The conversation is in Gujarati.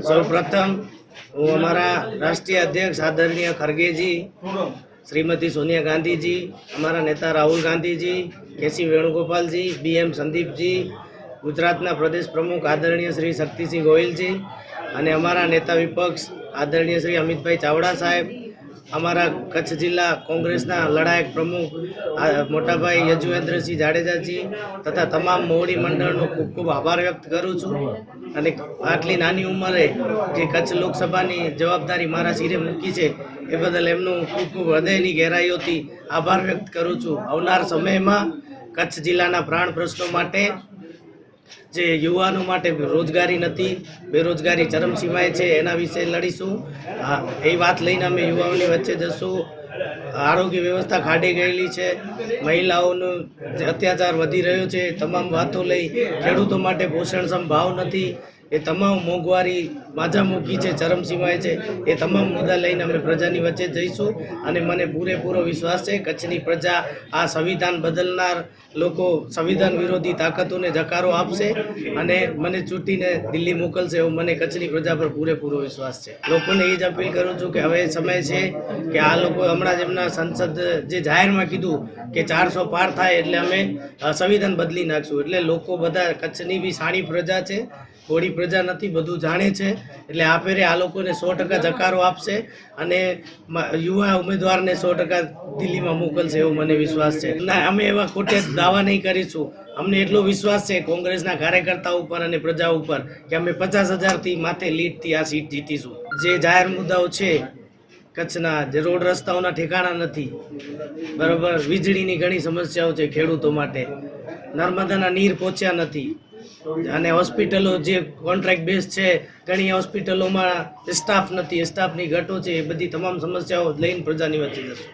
સૌપ્રથમ હું અમારા રાષ્ટ્રીય અધ્યક્ષ આદરણીય ખરગેજી, શ્રીમતી સોનિયા ગાંધીજી, અમારા નેતા રાહુલ ગાંધીજી, કેસી વેણુગોપાલજી, BM સંદીપજી, ગુજરાતના પ્રદેશ પ્રમુખ આદરણીય શ્રી શક્તિસિંહ ગોહિલજી અને અમારા નેતા વિપક્ષ આદરણીય શ્રી અમિતભાઈ ચાવડા સાહેબ, અમારા કચ્છ જિલ્લા કોંગ્રેસના લડાયક પ્રમુખ મોટાભાઈ યજુવેન્દ્રસિંહ જાડેજાજી તથા તમામ મોવડી મંડળનો ખૂબ ખૂબ આભાર વ્યક્ત કરું છું. અને આટલી નાની ઉંમરે જે કચ્છ લોકસભાની જવાબદારી મારા શિરે મૂકી છે એ બદલ એમનું ખૂબ ખૂબ હૃદયની ગહેરાઈઓથી આભાર વ્યક્ત કરું છું. આવનાર સમયમાં કચ્છ જિલ્લાના પ્રાણ પ્રશ્નો માટે, જે યુવાનો માટે રોજગારી નથી, બેરોજગારી ચરમસીમાએ છે, એના વિશે લડીશું. એ વાત લઈને અમે યુવાઓની વચ્ચે જશું. આરોગ્ય વ્યવસ્થા ખાડે ગયેલી છે, મહિલાઓનો અત્યાચાર વધી રહ્યો છે, તમામ વાતો લઈ ખેડૂતો માટે પોષણક્ષમ ભાવ નથી, એ તમામ મોંઘવારી માજામુખી છે, ચરમસીમાએ છે, એ તમામ મુદ્દા લઈને અમે પ્રજાની વચ્ચે જઈશું. અને મને પૂરેપૂરો વિશ્વાસ છે કચ્છની પ્રજા આ સંવિધાન બદલનાર લોકો સંવિધાન વિરોધી તાકાતોને જકારો આપશે અને મને ચૂંટીને દિલ્હી મોકલશે એવો મને કચ્છની પ્રજા પર પૂરેપૂરો વિશ્વાસ છે. લોકોને એ જ અપીલ કરું છું કે હવે સમય છે કે આ લોકો હમણાં જ એમના સંસદ જે જાહેરમાં કીધું કે 400 પાર થાય એટલે અમે સંવિધાન બદલી નાખશું. એટલે લોકો બધા કચ્છની બી સાણી પ્રજા છે, થોડી પ્રજા નથી, બધું જાણે છે. એટલે આ ફેરે આ લોકોને 100% જકારો આપશે અને યુવા ઉમેદવારને 100% દિલ્હીમાં મોકલશે એવો મને વિશ્વાસ છે. ના, અમે એવા ખોટે દાવા નહીં કરીશું. અમને એટલો વિશ્વાસ છે કોંગ્રેસના કાર્યકર્તાઓ ઉપર અને પ્રજા ઉપર કે અમે 50,000થી માથે લીડથી આ સીટ જીતીશું. જે જાહેર મુદ્દાઓ છે કચ્છના, જે રોડ રસ્તાઓના ઠેકાણા નથી, બરાબર, વીજળીની ઘણી સમસ્યાઓ છે ખેડૂતો માટે, નર્મદાના નીર પહોંચ્યા નથી અને હોસ્પિટલો જે કોન્ટ્રાક્ટ બેઝ છે, ઘણી હોસ્પિટલોમાં સ્ટાફ નથી, સ્ટાફની ઘટો છે, એ બધી તમામ સમસ્યાઓ લઈને પ્રજાની વચ્ચે જશે.